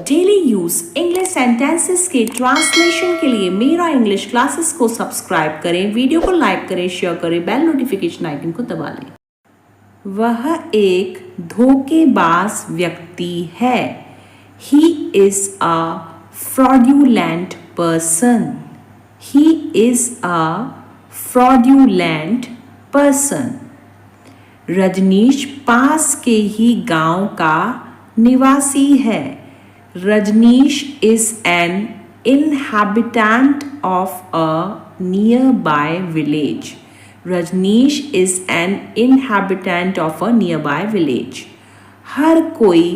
Daily use English sentences के translation के लिए मेरा इंग्लिश क्लासेस को सब्सक्राइब करें, वीडियो को लाइक करें, शेयर करें, बेल नोटिफिकेशन आइकन को दबा लें। वह एक धोखेबाज व्यक्ति है। He is a fraudulent person. He is a fraudulent person. Rajneesh पास के ही गांव का निवासी है। Rajneesh is an inhabitant of a nearby village. Rajneesh is an inhabitant of a nearby village. हर कोई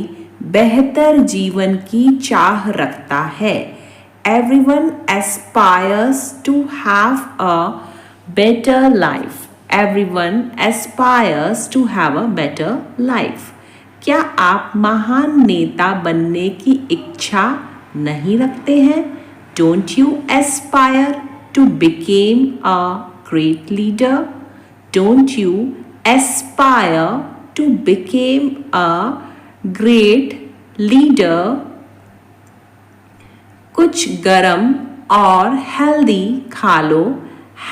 बेहतर जीवन की चाह रखता है। Everyone aspires to have a better life. Everyone aspires to have a better life. क्या आप महान नेता बनने की इच्छा नहीं रखते हैं? Don't you aspire to become a great leader? Don't you aspire to become a great leader? कुछ गरम और healthy खा लो.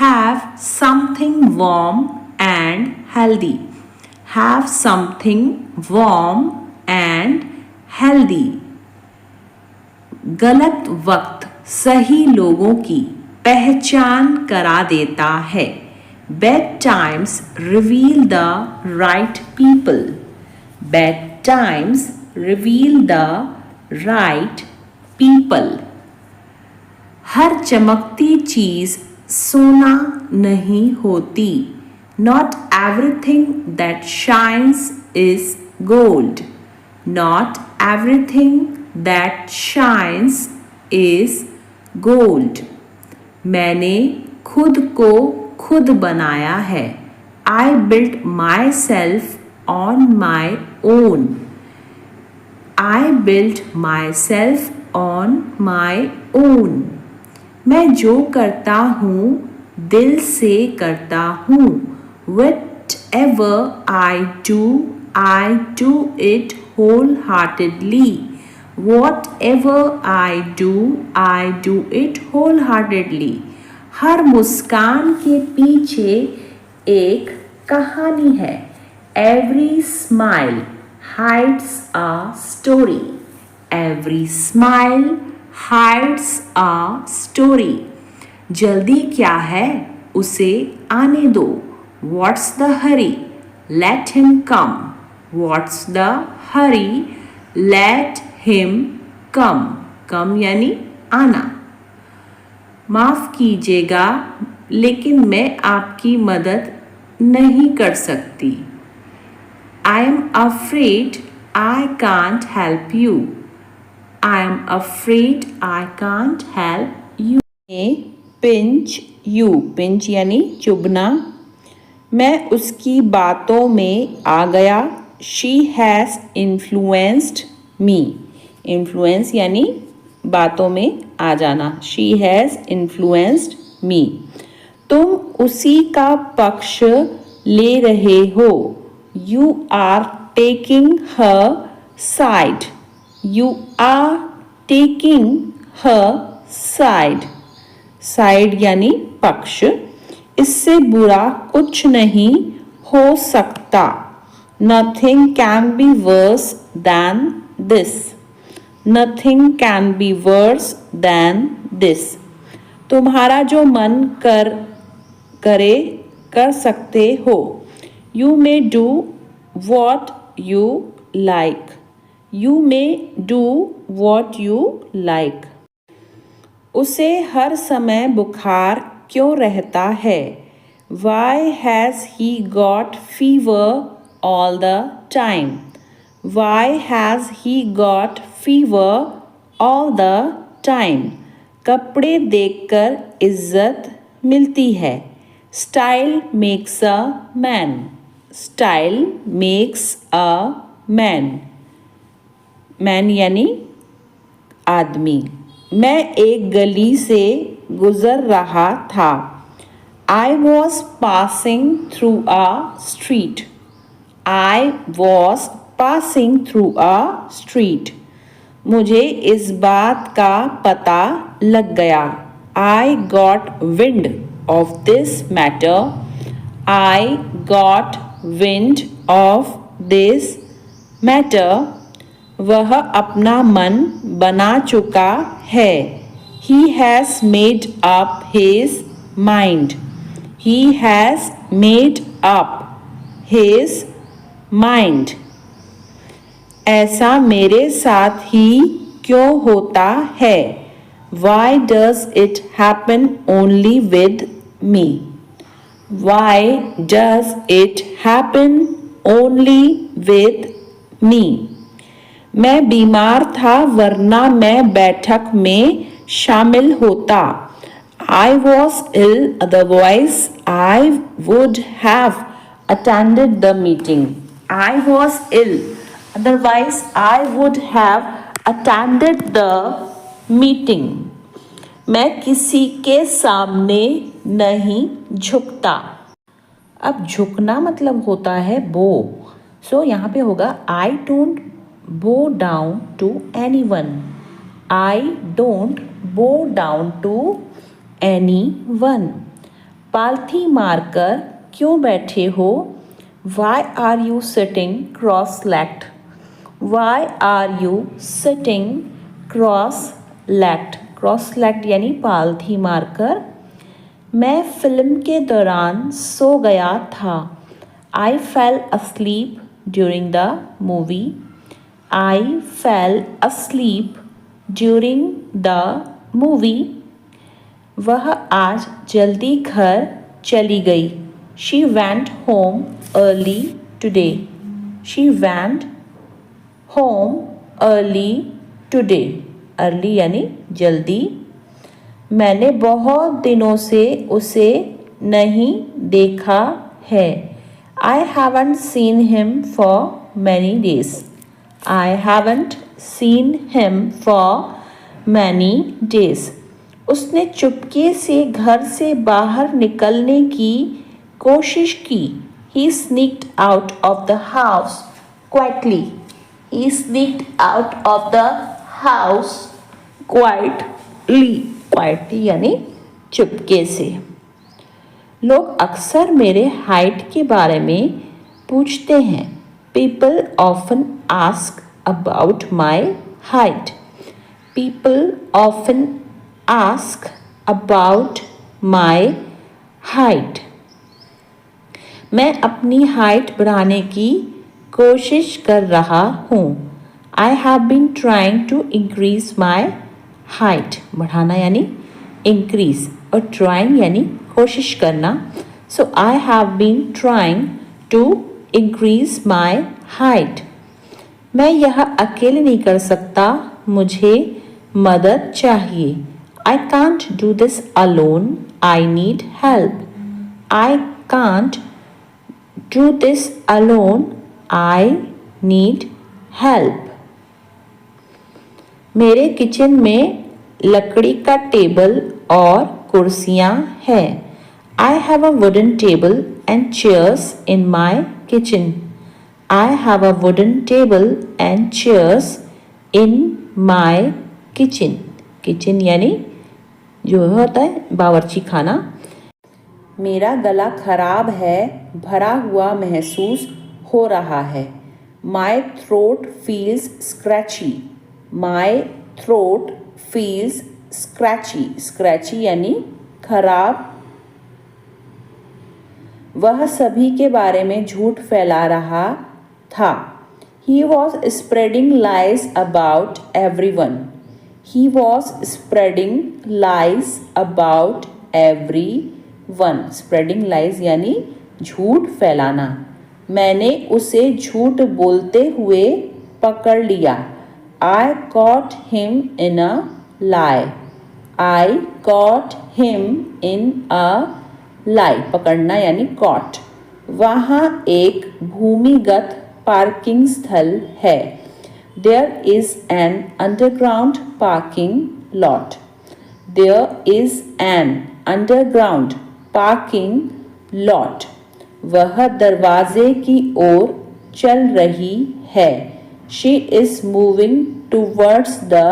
Have something warm and healthy. Have something warm and healthy. गलत वक्त सही लोगों की पहचान करा देता है. Bad times reveal the right people. Bad times reveal the right people. हर चमकती चीज सोना नहीं होती. Not everything that shines is gold. Not everything that shines is gold. मैंने खुद को खुद बनाया है. I built myself on my own. I built myself on my own. मैं जो करता हूँ दिल से करता हूँ. Whatever I do it wholeheartedly. Whatever I do it wholeheartedly. हर मुस्कान के पीछे एक कहानी है. Every smile hides a story. Every smile hides a story. जल्दी क्या है उसे आने दो. What's the hurry? Let him come. What's the hurry? Let him come. Come यानी आना. माफ कीजिएगा लेकिन मैं आपकी मदद नहीं कर सकती. I am afraid I can't help you. I am afraid I can't help you. Pinch you. Pinch यानी चुभना. मैं उसकी बातों में आ गया. She has influenced me. Influence यानी बातों में आ जाना. She has influenced me. तुम उसी का पक्ष ले रहे हो. You are taking her side. You are taking her side. Side यानी पक्ष. इससे बुरा कुछ नहीं हो सकता. Nothing can be worse than this. Nothing can be worse than this. तुम्हारा जो मन कर सकते हो. You may do what you like. You may do what you like. उसे हर समय बुखार क्यों रहता है? Why has he got fever all the time? Why has he got fever all the time? कपड़े देखकर इज्जत मिलती है. Style makes a man. Style makes a man. Man यानी आदमी. मैं एक गली से गुजर रहा था. I was passing through a street. I was passing through a street. मुझे इस बात का पता लग गया। I got wind of this matter. I got wind of this matter. वह अपना मन बना चुका है। He has made up his mind. He has made up his mind. ऐसा मेरे साथ ही क्यों होता है? Why does it happen only with me? Why does it happen only with me? मैं बीमार था वरना मैं बैठक में शामिल होता। I was ill, otherwise I would have attended the meeting. I was ill, otherwise I would have attended the meeting. मैं किसी के सामने नहीं झुकता। अब झुकना मतलब होता है बो। सो यहाँ पे होगा I don't bow down to anyone. I don't bow down to anyone. पालथी मारकर क्यों बैठे हो? Why are you sitting cross-legged? Why are you sitting cross-legged? Cross-legged यानी पालथी मारकर। मैं फिल्म के दौरान सो गया था। I fell asleep during the movie. I fell asleep during the movie. वह आज जल्दी घर चली गई। She went home early today. She went home early today. Early यानी जल्दी। मैंने बहुत दिनों से उसे नहीं देखा है। I haven't seen him for many days. I haven't seen him for many days. उसने चुपके से घर से बाहर निकलने की कोशिश की। He sneaked out of the house quietly. He sneaked out of the house quietly. Quietly यानी चुपके से। लोग अक्सर मेरे हाइट के बारे में पूछते हैं। People often ask about my height. People often ask about my height. मैं अपनी हाइट बढ़ाने की कोशिश कर रहा हूँ। I have been trying to increase my height. बढ़ाना यानी increase और trying यानी कोशिश करना। So I have been trying to increase my height. मैं यह अकेले नहीं कर सकता, मुझे मदद चाहिए। I can't do this alone. I need help. I can't do this alone. I need help. मेरे किचन में लकड़ी का टेबल और कुर्सियाँ हैं। I have a wooden table and chairs in my kitchen. I have a wooden table and chairs in my kitchen. Kitchen यानी जो होता है बावर्ची खाना। मेरा गला खराब है, भरा हुआ महसूस हो रहा है। My throat feels scratchy. My throat feels scratchy. Scratchy यानी खराब। वह सभी के बारे में झूठ फैला रहा था। He was spreading lies about everyone. He was spreading lies about everyone. Spreading lies यानी झूठ फैलाना। मैंने उसे झूठ बोलते हुए पकड़ लिया। I caught him in a lie. I caught him in a lie. पकड़ना यानी caught. वहाँ एक भूमिगत पार्किंग स्थल है। There is an underground parking lot. There is an underground parking lot. वह दरवाजे की ओर चल रही है। She is moving towards the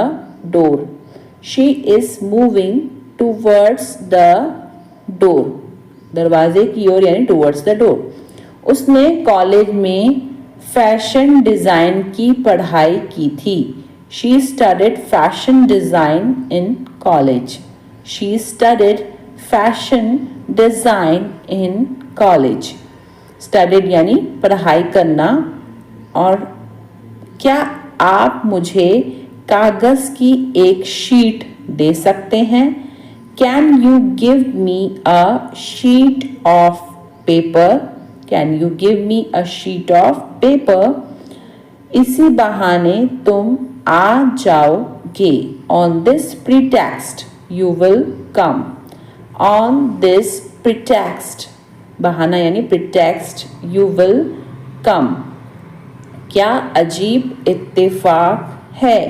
door. She is moving towards the door. दरवाजे की ओर यानी towards the door. उसने कॉलेज में फैशन डिज़ाइन की पढ़ाई की थी. She studied fashion design in college. She studied fashion design in college. Studied यानी पढ़ाई करना. और क्या आप मुझे कागज़ की एक शीट दे सकते हैं? Can you give me a sheet of paper? Can you give me a sheet of paper? इसी बहाने तुम आ जाओगे. On this pretext you will come. On this pretext, बहाना यानी pretext, you will come. क्या अजीब इत्तेफाक है.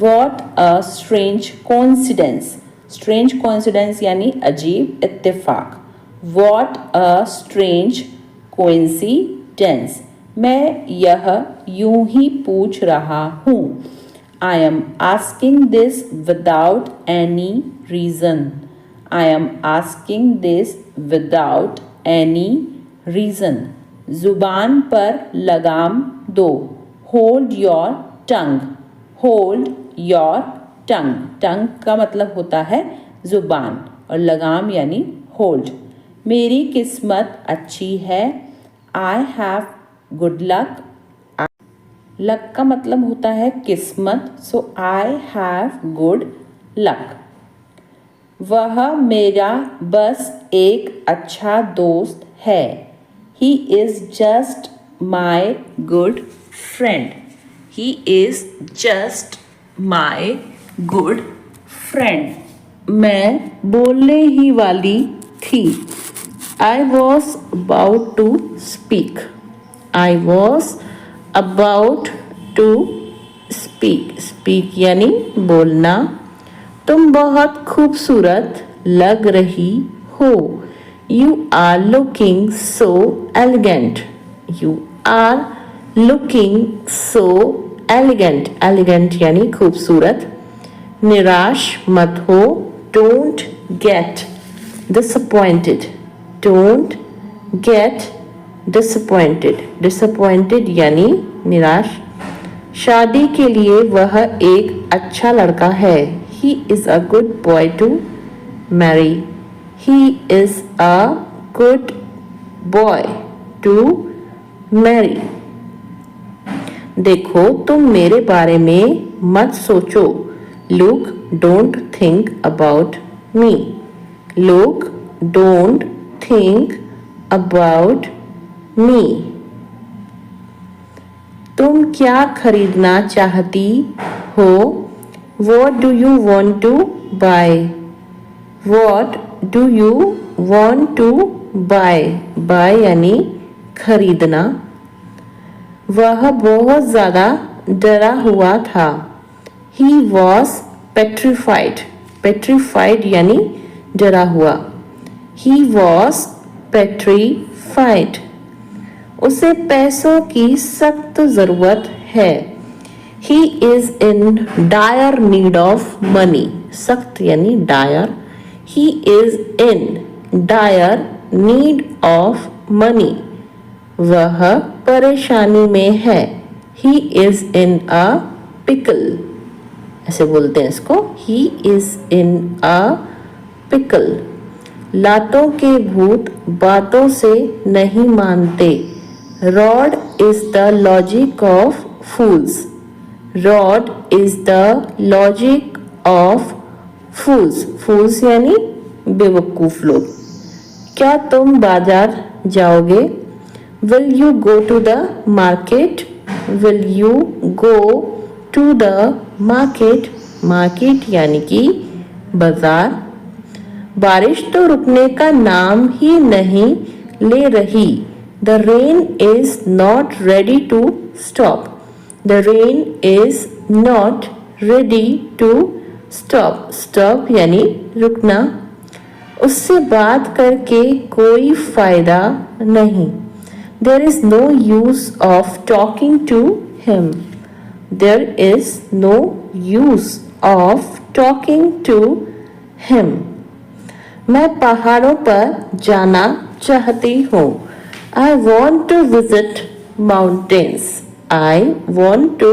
What a strange coincidence. Strange coincidence यानी अजीब इत्तेफाक. What a strange coincidence. मैं यह यूं ही पूछ रहा हूँ. I am asking this without any reason. I am asking this without any reason. जुबान पर लगाम दो. Hold your tongue. Hold your tongue. Tongue का मतलब होता है जुबान और लगाम यानी hold. मेरी किस्मत अच्छी है. I have good luck. Luck का मतलब होता है किस्मत. सो I have good luck. वह मेरा बस एक अच्छा दोस्त है. He is just my good friend. He is just my good friend. मैं बोलने ही वाली थी. I was about to speak. I was about to speak. Speak यानी बोलना. तुम बहुत खूबसूरत लग रही हो. You are looking so elegant. You are looking so elegant. Elegant यानी खूबसूरत. निराश मत हो. Don't get disappointed. Don't get disappointed. Disappointed यानी निराश. शादी के लिए वह एक अच्छा लड़का है. He is a good boy to marry. He is a good boy to marry. देखो तुम मेरे बारे में मत सोचो. Look, don't think about me. Look, don't think about me. तुम क्या खरीदना चाहती हो? What do you want to buy? What do you want to buy? Buy यानी खरीदना. वह बहुत ज़्यादा डरा हुआ था. He was petrified. Petrified यानी डरा हुआ. He was petrified. उसे पैसों की सख्त ज़रूरत है. He is in dire need of money. सख्त यानी dire. He is in dire need of money. वह परेशानी में है. He is in a pickle. ऐसे बोलते हैं इसको. He is in a pickle. लातों के भूत बातों से नहीं मानते. Rod is the logic of fools. Rod is the logic of fools. Fools यानी बेवकूफ़ लोग. क्या तुम बाजार जाओगे? Will you go to the market? Will you go to the market? Market यानी कि बाजार. बारिश तो रुकने का नाम ही नहीं ले रही. The rain is not ready to stop. The rain is not ready to stop. Stop यानी रुकना. उससे बात करके कोई फ़ायदा नहीं. There is no use of talking to him. There is no use of talking to him. मैं पहाड़ों पर जाना चाहती हूँ. I want to visit mountains. I want to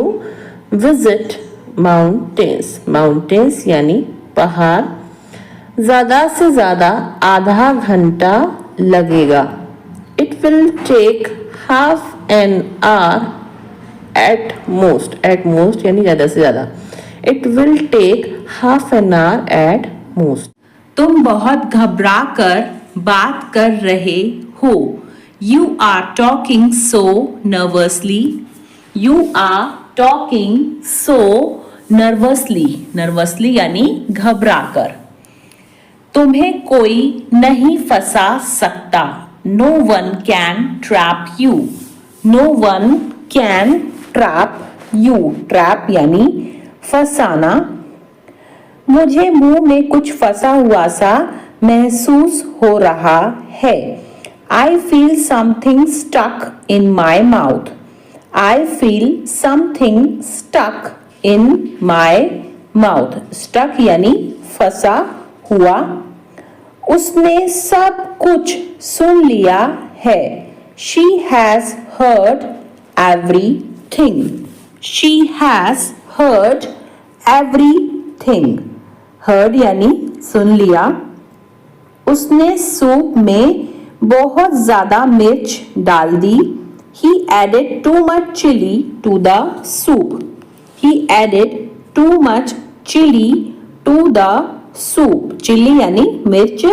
visit mountains. Mountains यानी पहाड़. ज़्यादा से ज़्यादा आधा घंटा लगेगा. It will take half an hour at most. At most यानी ज़्यादा से ज़्यादा. It will take half an hour at most. तुम बहुत घबरा कर बात कर रहे हो. You are talking so nervously. You are talking so nervously. Nervously यानी घबरा कर. तुम्हें कोई नहीं फंसा सकता. No one can trap you. No one can trap you. Trap यानी फंसाना. मुझे मुंह में कुछ फंसा हुआ सा महसूस हो रहा है. I feel something stuck in my mouth. I feel something stuck in my mouth. Stuck यानी फंसा हुआ. उसने सब कुछ सुन लिया है. She has heard everything. She has heard everything. Heard यानी सुन लिया. उसने सूप में बहुत ज़्यादा मिर्च डाल दी. He added too much chili to the soup. He added too much chili to the soup. Chili यानी मिर्च.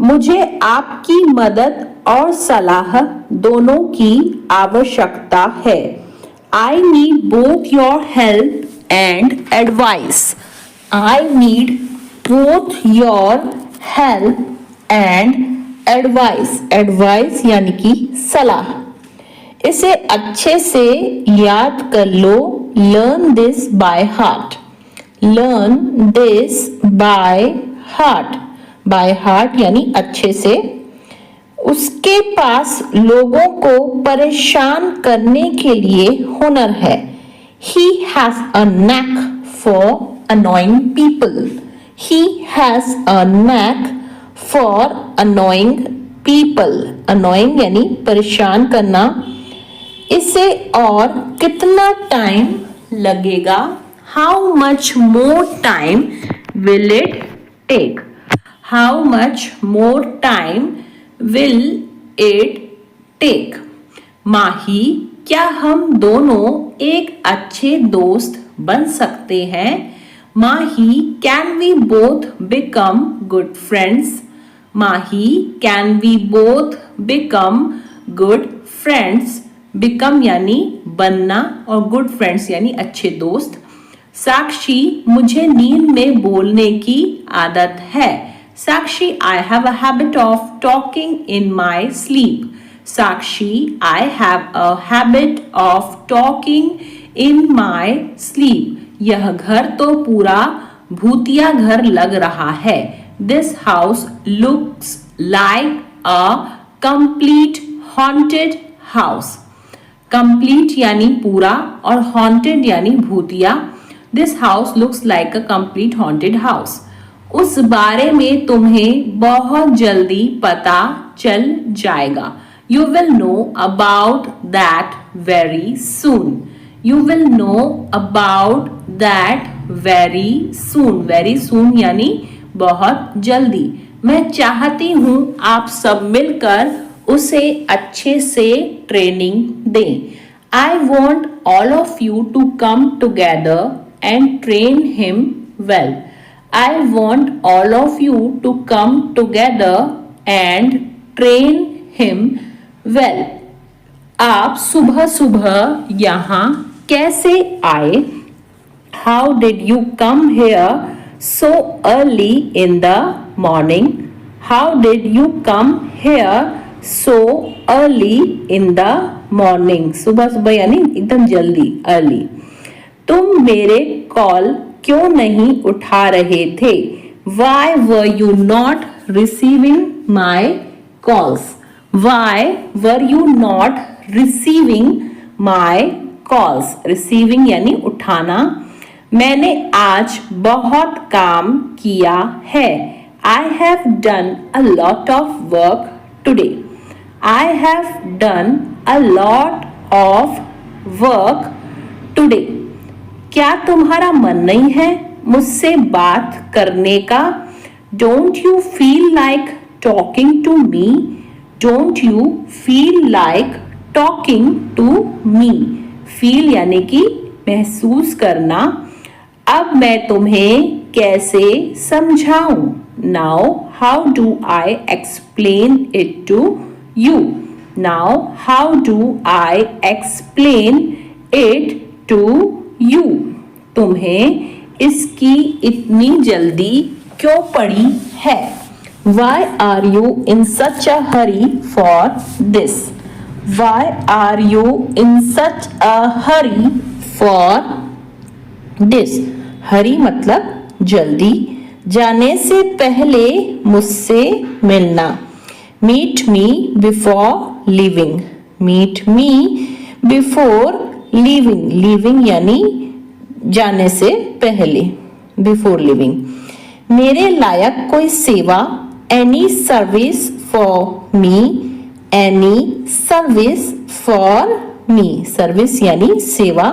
मुझे आपकी मदद और सलाह दोनों की आवश्यकता है. I need both your help and advice. I need both your help and advice. Advice यानी कि सलाह. इसे अच्छे से याद कर लो. Learn this by heart. Learn this by heart. By heart यानी अच्छे से. उसके पास लोगों को परेशान करने के लिए हुनर है. He has a knack for annoying people. He has a knack for annoying people. Annoying यानी परेशान करना. इसे और कितना टाइम लगेगा? How much more time will it take? How much more time will it take? माही, क्या हम दोनों एक अच्छे दोस्त बन सकते हैं? माही, can we both become good friends? Mahi, can we both become good friends? Become यानी बनना और good friends यानी अच्छे दोस्त. साक्षी, मुझे नींद में बोलने की आदत है. साक्षी, I have a habit of talking in my sleep. Sakshi, I have a habit of talking in my sleep. यह घर तो पूरा भूतिया घर लग रहा है. This house looks like a complete haunted house. Complete यानी पूरा और haunted यानी भूतिया. This house looks like a complete haunted house. उस बारे में तुम्हें बहुत जल्दी पता चल जाएगा. You will know about that very soon. You will know about that very soon. Very soon यानी बहुत जल्दी. मैं चाहती हूँ आप सब मिलकर उसे अच्छे से ट्रेनिंग दें. I want all of you to come together and train him well. I want all of you to come together and train him well. आप सुबह सुबह यहाँ कैसे आए? How did you come here so early in the morning? How did you come here so early in the morning? सुबह सुबह यानी एकदम जल्दी, early. तुम मेरे कॉल क्यों नहीं उठा रहे थे? Why were you not receiving my calls? Why were you not receiving my calls, receiving यानी उठाना। मैंने आज बहुत काम किया है। I have done a lot of work today. I have done a lot of work today. क्या तुम्हारा मन नहीं है मुझसे बात करने का? Don't you feel like talking to me? Don't you feel like talking to me? Feel यानी कि महसूस करना। अब मैं तुम्हें कैसे समझाऊं? Now how do I explain it to you? Now how do I explain it to you? तुम्हें इसकी इतनी जल्दी क्यों पड़ी है? Why are you in such a hurry for this? Why are you in such a hurry for this? हरी मतलब जल्दी, जाने से पहले मुझसे मिलना। Meet me before leaving. Meet me before leaving. Leaving यानी जाने से पहले, before leaving. मेरे लायक कोई सेवा, any service for me. Any service for me. Service यानी सेवा।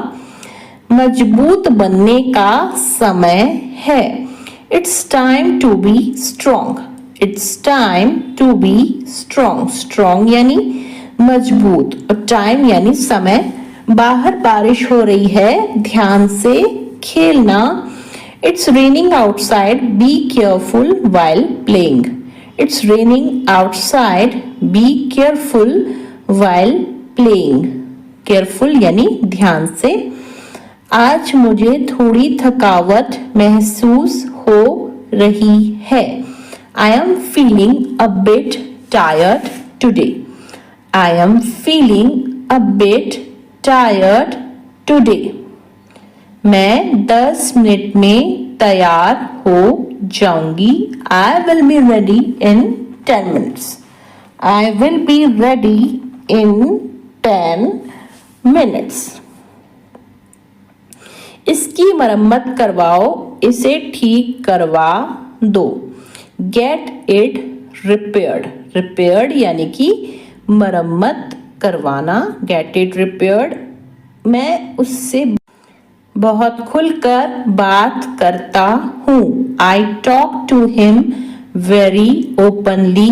मजबूत बनने का समय है। It's time to be strong. It's time to be strong. Strong यानी मजबूत और time यानी समय। बाहर बारिश हो रही है, ध्यान से खेलना। It's raining outside. Be careful while playing. It's raining outside. Be careful while playing. Careful यानी ध्यान से। आज मुझे थोड़ी थकावट महसूस हो रही है। I am feeling a bit tired today. I am feeling a bit tired today. मैं 10 मिनट में तैयार हो जाऊंगी। I will be ready in 10 minutes. I will be ready in 10 minutes. इसकी मरम्मत करवाओ, इसे ठीक करवा दो। Get it repaired. Repaired यानी कि मरम्मत करवाना। Get it repaired। मैं उससे बहुत खुलकर बात करता हूँ। I talk to him very openly.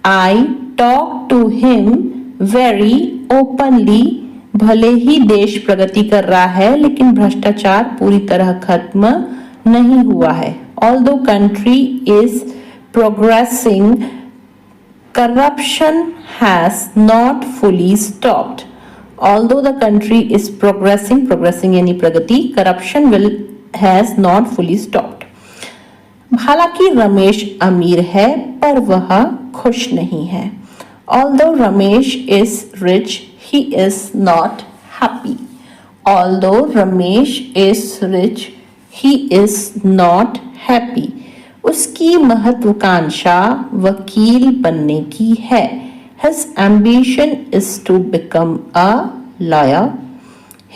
I talk to him very openly. भले ही देश प्रगति कर रहा है लेकिन भ्रष्टाचार पूरी तरह खत्म नहीं हुआ है। Although country is progressing, corruption has not fully stopped. Although the country is progressing, progressing यानी प्रगति, corruption has not fully stopped. हालांकि रमेश अमीर है पर वह खुश नहीं है। Although Ramesh is rich, he is not happy. Although Ramesh is rich, he is not happy. उसकी महत्वाकांक्षा वकील बनने की है। His ambition is to become a lawyer.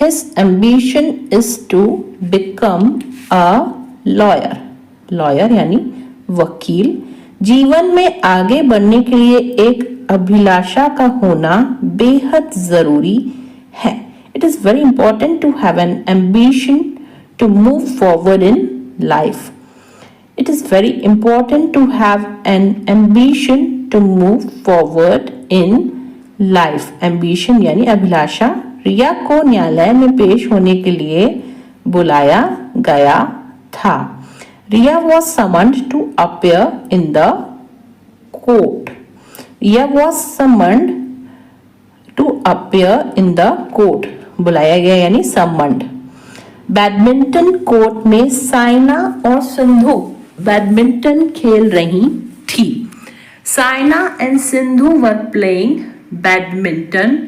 His ambition is to become a lawyer. Lawyer यानी वकील। जीवन में आगे बढ़ने के लिए एक अभिलाषा का होना बेहद जरूरी है। It is very important to have an ambition to move forward in life. It is very important to have an ambition to move forward in life. Ambition यानी अभिलाषा। रिया को न्यायालय में पेश होने के लिए बुलाया गया था। Riya was summoned to appear in the court. Riya was summoned to appear in the court. बुलाया गया यानी summoned. बैडमिंटन कोर्ट में साइना और सिंधु बैडमिंटन खेल रही थी। Saina and Sindhu were playing badminton.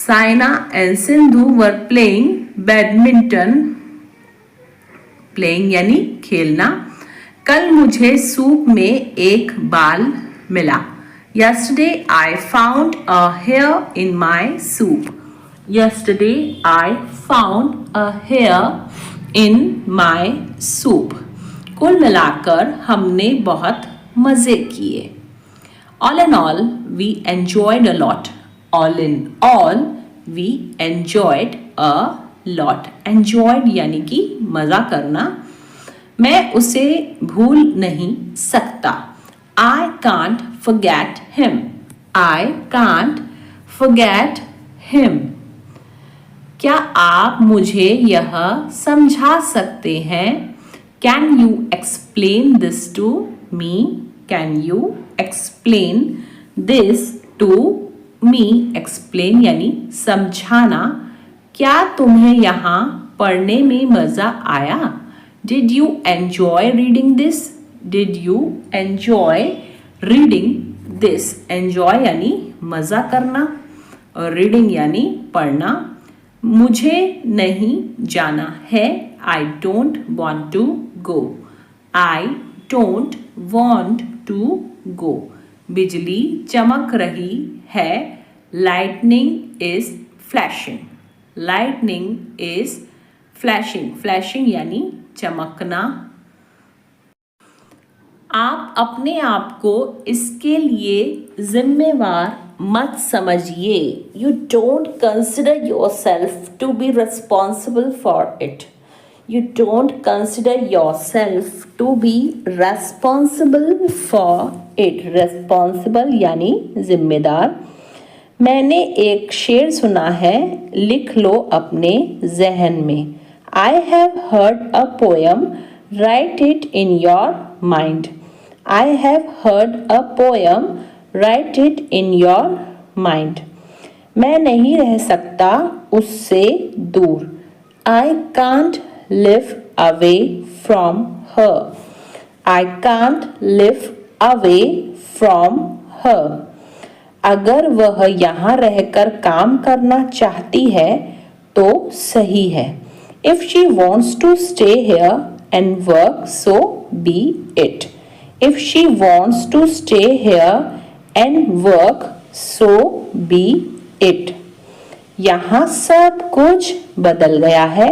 Saina and Sindhu were playing badminton. Playing यानी खेलना। कल मुझे सूप में एक बाल मिला। Yesterday I found a hair in my soup. Yesterday I found a hair in my soup. कुल मिलाकर हमने बहुत मज़े किए. All in all, we enjoyed a lot. All in all, we enjoyed a lot. Enjoyed यानी कि मज़ा करना. मैं उसे भूल नहीं सकता. I can't forget him. I can't forget him. क्या आप मुझे यह समझा सकते हैं? Can you explain this to me? Can you explain this to me? Explain यानी समझाना. क्या तुम्हें यहाँ पढ़ने में मज़ा आया? Did you enjoy reading this? Did you enjoy reading this? Enjoy यानी मज़ा करना और reading यानी पढ़ना. मुझे नहीं जाना है. I don't want to go. I don't want to go. बिजली चमक रही है. Lightning is flashing. Lightning is flashing. Flashing यानी चमकना. आप अपने आप को इसके लिए जिम्मेवार मत समझिए. You don't consider yourself to be responsible for it. You don't consider yourself to be responsible for it. Responsible यानी जिम्मेदार. मैंने एक शेर सुना है. लिख लो अपने जहन में. I have heard a poem. Write it in your mind. I have heard a poem. Write it in your mind. मैं नहीं रह सकता उससे दूर. I can't live away from her. I can't live away from her. अगर वह यहाँ रहकर काम करना चाहती है तो सही है. If she wants to stay here and work, so be it. If she wants to stay here and work, so be it. यहाँ सब कुछ बदल गया है.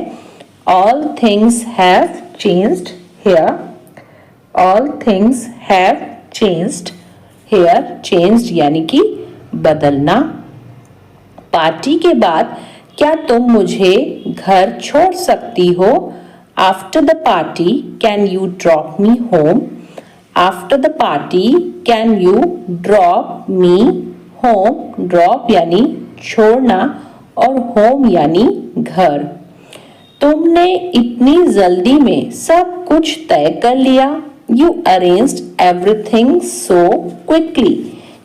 All things have changed here. All things have changed here. Changed यानी कि बदलना. Party के बाद क्या तुम मुझे घर छोड़ सकती हो? After the party, can you drop me home? After the party, can you drop me home? Drop यानी छोड़ना और home यानी घर. तुमने इतनी जल्दी में सब कुछ तय कर लिया. You arranged everything so quickly.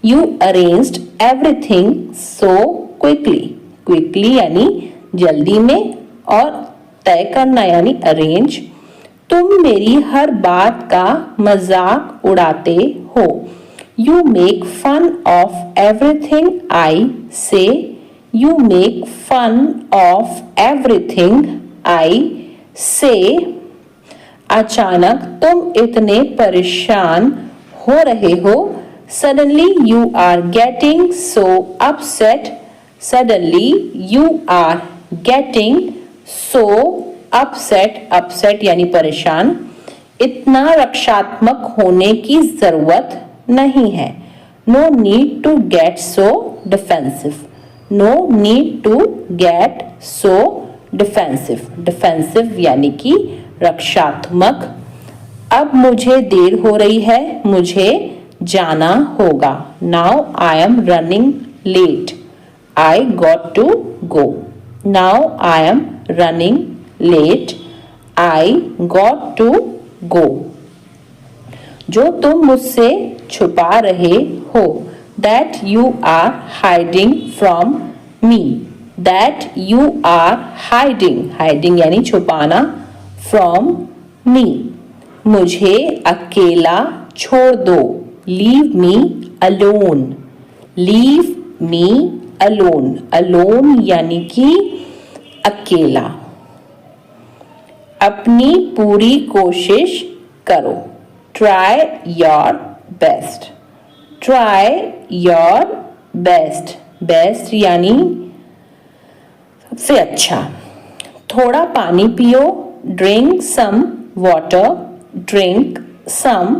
You arranged everything so quickly. Quickly यानी जल्दी में और तय करना यानी अरेंज. तुम मेरी हर बात का मजाक उड़ाते हो. You make fun of everything I say. You make fun of everything I say. अचानक तुम इतने परेशान हो रहे हो. Suddenly you are getting so upset. Suddenly you are getting so upset. Upset यानी परेशान. इतना रक्षात्मक होने की जरूरत नहीं है. No need to get so defensive. No need to get so defensive. Defensive यानी कि रक्षात्मक. अब मुझे देर हो रही है. मुझे जाना होगा. Now I am running late. I got to go. Now I am running late. I got to go. जो तुम मुझसे छुपा रहे हो. That you are hiding from me. That you are hiding. Hiding यानी छुपाना. From me. मुझे अकेला छोड़ दो. Leave me alone. Leave me alone. Alone यानी कि अकेला. अपनी पूरी कोशिश करो. Try your best. Try your best. Best यानी से अच्छा। थोड़ा पानी पियो, drink some water, drink some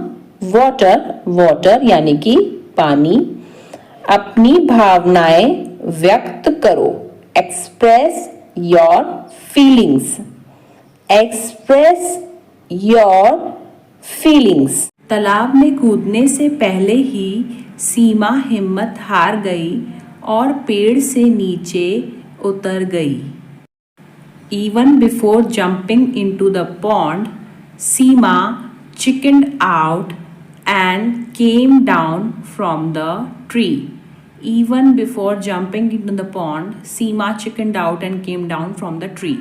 water, water यानी कि पानी। अपनी भावनाएं व्यक्त करो, express your feelings, express your feelings. तालाब में कूदने से पहले ही सीमा हिम्मत हार गई और पेड़ से नीचे उतर गई। Even before jumping into the pond, Seema chickened out and came down from the tree. Even before jumping into the pond, Seema chickened out and came down from the tree.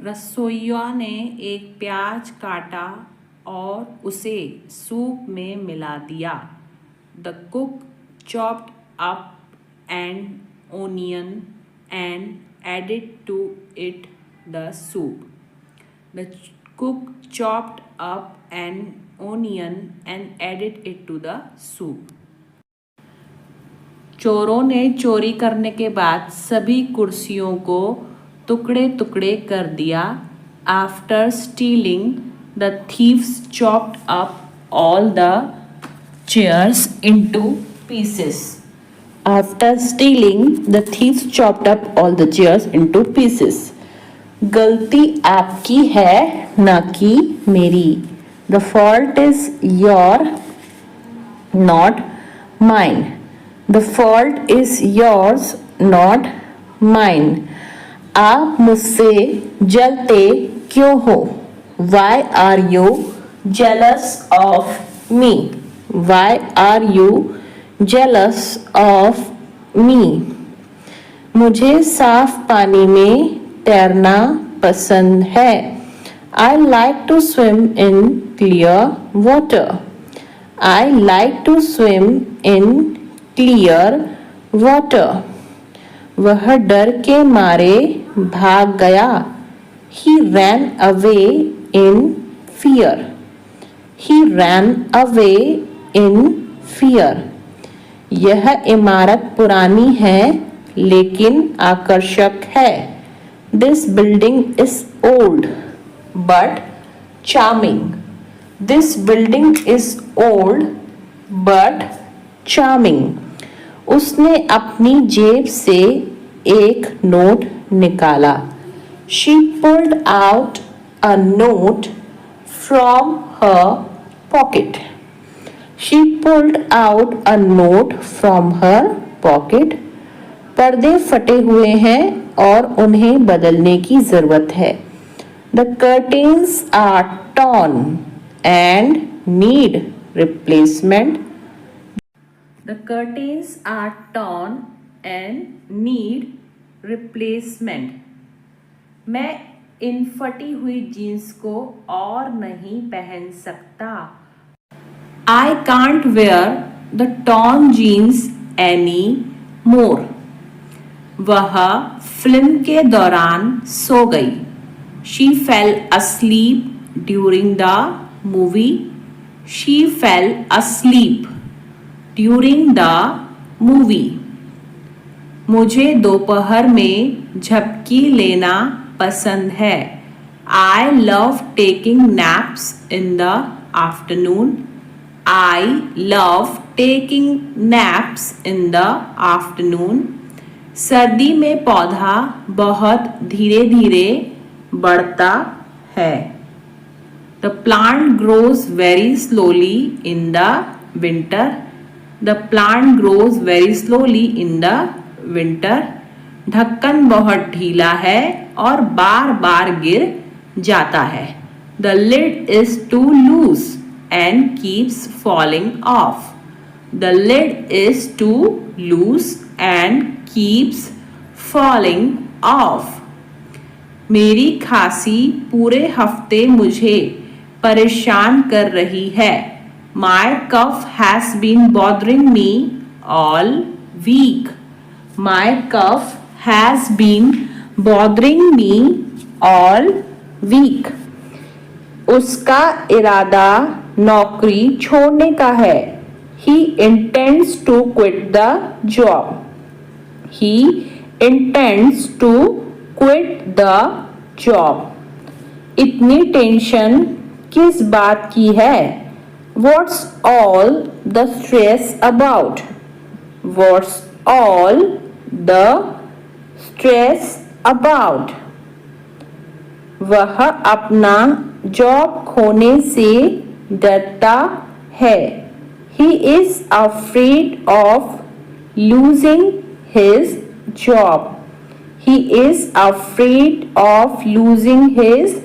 रसोइया ने एक प्याज काटा और उसे सूप में मिला दिया। The cook chopped up an onion and added to it the soup. The cook chopped up an onion and added it to the soup. चोरों ने चोरी करने के बाद सभी कुर्सियों को टुकड़े टुकड़े कर दिया। After stealing, the thieves chopped up all the chairs into pieces. After stealing, the thieves chopped up all the chairs into pieces. गलती आपकी है ना कि मेरी. The fault is your, not mine. The fault is yours, not mine. आप मुझसे जलते क्यों हो? Why are you jealous of me? Why are you jealous of me? मुझे साफ पानी में तैरना पसंद है। I like to swim in clear water. I like to swim in clear water. वह डर के मारे भाग गया। He ran away in fear. He ran away in fear. यह इमारत पुरानी है लेकिन आकर्षक है। This building is old but charming. This building is old but charming. उसने अपनी जेब से एक नोट निकाला। She pulled out a note from her pocket. She pulled out a note from her pocket. पर्दे फटे हुए हैं और उन्हें बदलने की जरूरत है। The curtains are torn and need replacement. The curtains are torn and need replacement. मैं इन फटी हुई जीन्स को और नहीं पहन सकता। I can't wear the torn jeans anymore. वह फिल्म के दौरान सो गई। She fell asleep during the movie. She fell asleep during the movie. मुझे दोपहर में झपकी लेना पसंद है। I love taking naps in the afternoon. I love taking naps in the afternoon. सर्दी में पौधा बहुत धीरे धीरे बढ़ता है। The plant grows very slowly in the winter. The plant grows very slowly in the winter. ढक्कन बहुत ढीला है और बार बार गिर जाता है। The lid is too loose and keeps falling off. The lid is too loose and keeps falling off. मेरी खांसी पूरे हफ्ते मुझे परेशान कर रही है। My cough has been bothering me all week. My cough has been bothering me all week. उसका इरादा नौकरी छोड़ने का है। He intends to quit the job. He intends to quit the job. इतनी टेंशन किस बात की है? What's all the stress about? What's all the stress about? वह अपना जॉब खोने से डरता है। He is afraid of losing his job. He is afraid of losing his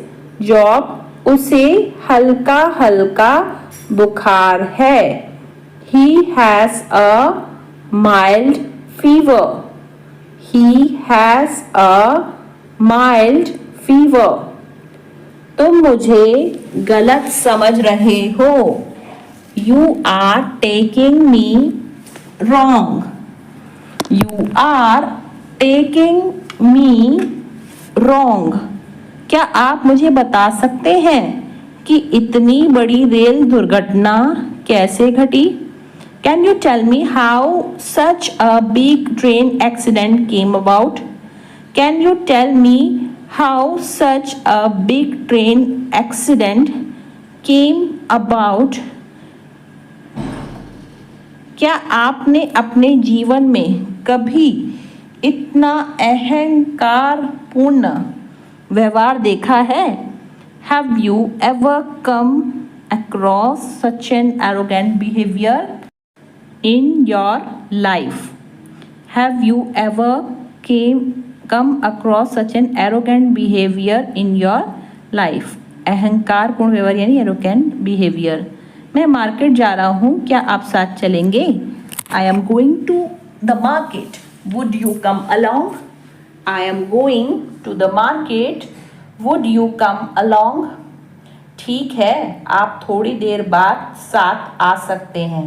job. उसे हल्का हल्का बुखार है। He has a mild fever. He has a mild fever. तुम मुझे गलत समझ रहे हो। You are taking me wrong. You are taking me wrong. क्या आप मुझे बता सकते हैं कि इतनी बड़ी रेल दुर्घटना कैसे घटी? Can you tell me how such a big train accident came about? Can you tell me how such a big train accident came about? क्या आपने अपने जीवन में कभी इतना अहंकारपूर्ण व्यवहार देखा है? Have you ever come across such an arrogant behavior in your life? Have you ever come across such an arrogant behavior in your life? अहंकारपूर्ण व्यवहार यानी arrogant behavior। मैं मार्केट जा रहा हूँ, क्या आप साथ चलेंगे? I am going to the market. Would you come along? I am going to the market. Would you come along? ठीक है, आप थोड़ी देर बाद साथ आ सकते हैं।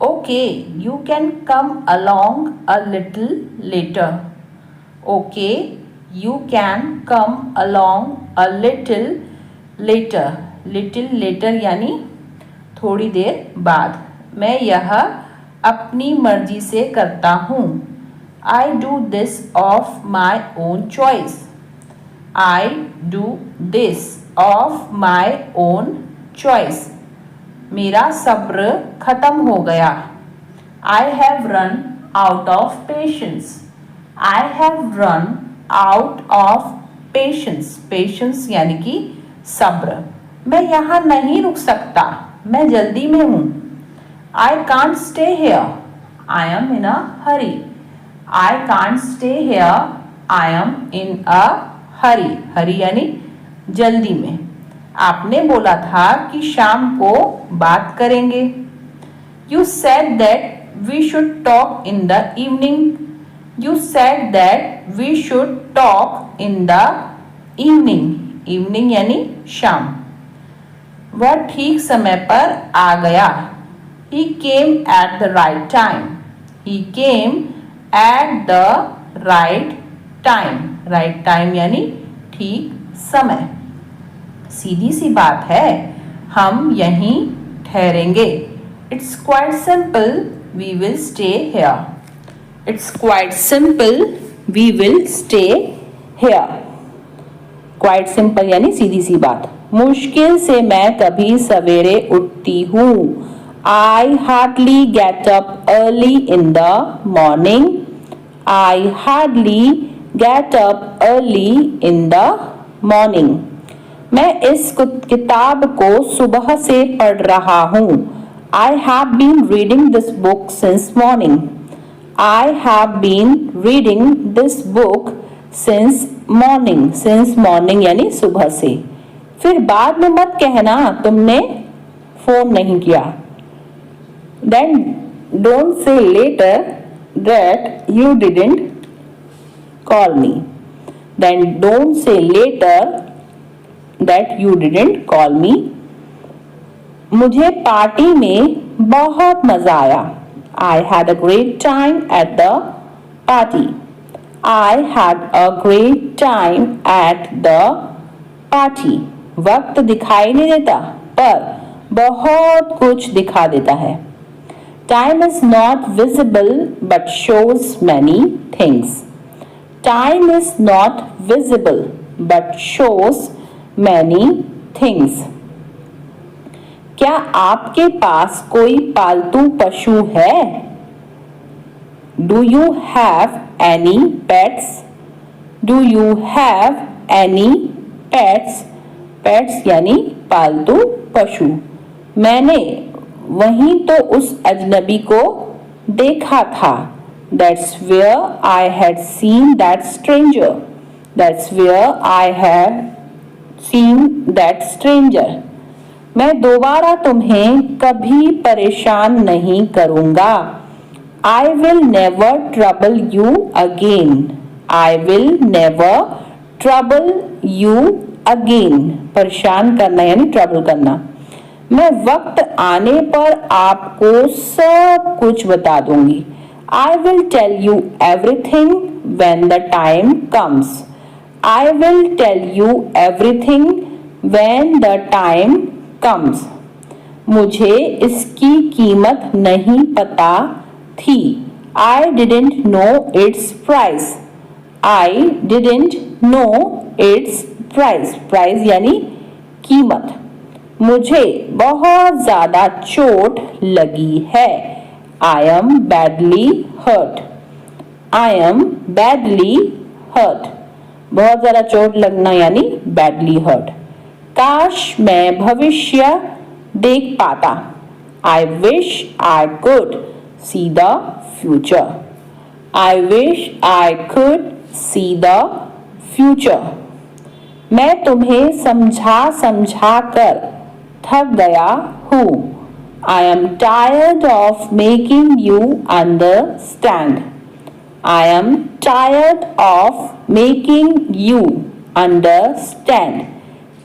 Okay, you can come along a little later. Okay, you can come along a little later. Little later यानी थोड़ी देर बाद। मैं यह अपनी मर्जी से करता हूँ। I do this of my own choice. I do this of my own choice. मेरा सब्र खत्म हो गया। I have run out of patience. I have run out of patience. Patience यानी कि सब्र। मैं यहाँ नहीं रुक सकता, मैं जल्दी में हूँ। I can't stay here. I am in a hurry. I can't stay here. I am in a hurry. Hurry यानी जल्दी में। आपने बोला था कि शाम को बात करेंगे। You said that we should talk in the evening. You said that we should talk in the evening. Evening यानी शाम। वह ठीक समय पर आ गया। He came at the right time. He came at the right time. Right time यानी ठीक समय। सीधी सी बात है, हम यहीं ठहरेंगे। It's quite simple. We will stay here. It's quite simple. We will stay here. Quite simple यानी सीधी सी बात। मुश्किल से मैं कभी सवेरे उठती हूँ। I hardly get up early in the morning. I hardly get up early in the morning. मैं इस किताब को सुबह से पढ़ रहा हूँ। I have been reading this book since morning. I have been reading this book since morning. Since morning यानी सुबह से। फिर बाद में मत कहना तुमने फोन नहीं किया। Then don't say later that you didn't call me. Then don't say later that you didn't call me. मुझे पार्टी में बहुत मजा आया। I had a great time at the party. I had a great time at the party. वक्त दिखाई नहीं देता, पर बहुत कुछ दिखा देता है। Time is not visible but shows many things. Time is not visible but shows many things. क्या आपके पास कोई पालतू पशु है? Do you have any pets? Do you have any pets? Pets यानी पालतू पशु। मैंने वहीं तो उस अजनबी को देखा था। That's where I had seen that stranger. That's where I had seen that stranger. मैं दोबारा तुम्हें कभी परेशान नहीं करूँगा। I will never trouble you again. I will never trouble you again. परेशान करना यानी trouble करना। मैं वक्त आने पर आपको सब कुछ बता दूंगी। I will tell you everything when the time comes. I will tell you everything when the time comes. मुझे इसकी कीमत नहीं पता थी। I didn't know its price. I didn't know its price. Price यानी कीमत। मुझे बहुत ज़्यादा चोट लगी है। I am badly hurt. I am badly hurt. बहुत ज़्यादा चोट लगना यानी badly hurt. काश मैं भविष्य देख पाता। I wish I could see the future. I wish I could see the future. मैं तुम्हें समझा कर थक गया हूँ। I am tired of making you understand. I am tired of making you understand.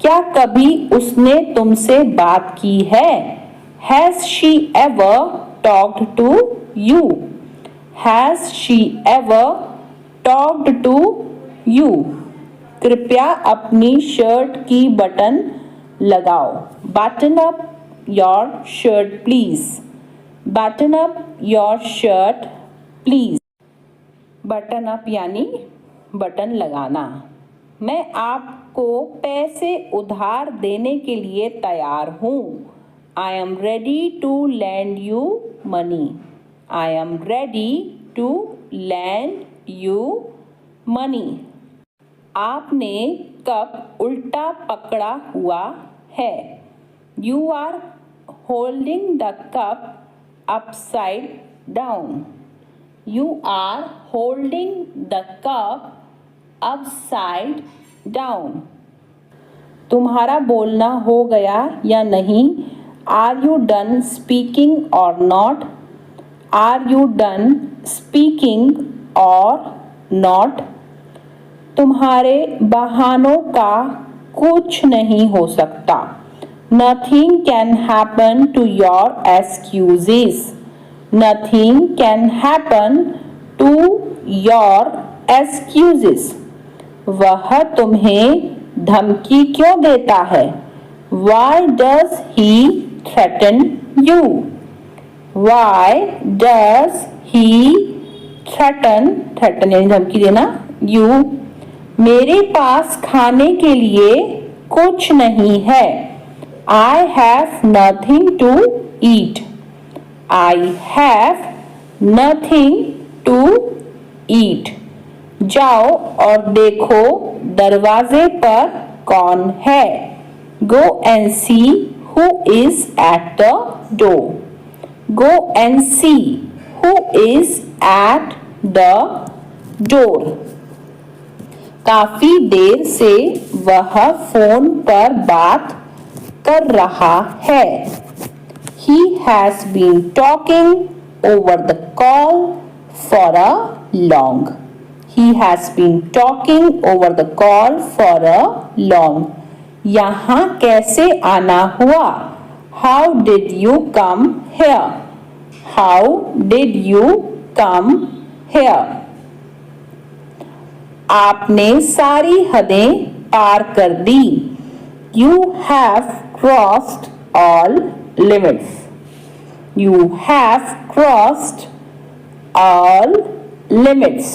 क्या कभी उसने तुमसे बात की है? Has she ever talked to you? Has she ever talked to you? कृपया अपनी शर्ट की बटन लगाओ। Button up your shirt please. Button up your shirt please. Button up यानी बटन लगाना। मैं आपको पैसे उधार देने के लिए तैयार हूँ। I am ready to lend you money. I am ready to lend you money. आपने कप उल्टा पकड़ा हुआ है। You are holding the cup upside down. You are holding the cup upside down. तुम्हारा बोलना हो गया या नहीं? Are you done speaking or not? Are you done speaking or not? तुम्हारे बहानों का कुछ नहीं हो सकता। Nothing can happen to your excuses. Nothing can happen to your excuses. वह तुम्हें धमकी क्यों देता है? Why does he threaten you? Why does he threaten यानी धमकी देना you? मेरे पास खाने के लिए कुछ नहीं है। I have nothing to eat. I have nothing to eat. जाओ और देखो दरवाजे पर कौन है। Go and see who is at the door. Go and see who is at the door. काफी देर से वह फोन पर बात कर रहा है। He has been talking over the call for a long. He has been talking over the call for a long. यहाँ कैसे आना हुआ? How did you come here? How did you come here? आपने सारी हदें पार कर दी। You have crossed all limits. You have crossed all limits.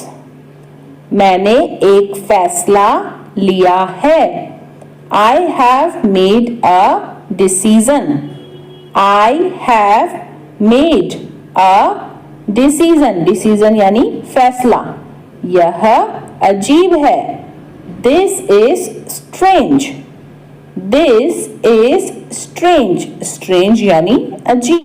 मैंने एक फैसला लिया है। I have made a decision. I have made a decision. Decision यानी फैसला। यह अजीब है। This is strange. This is strange. Strange यानी अजीब।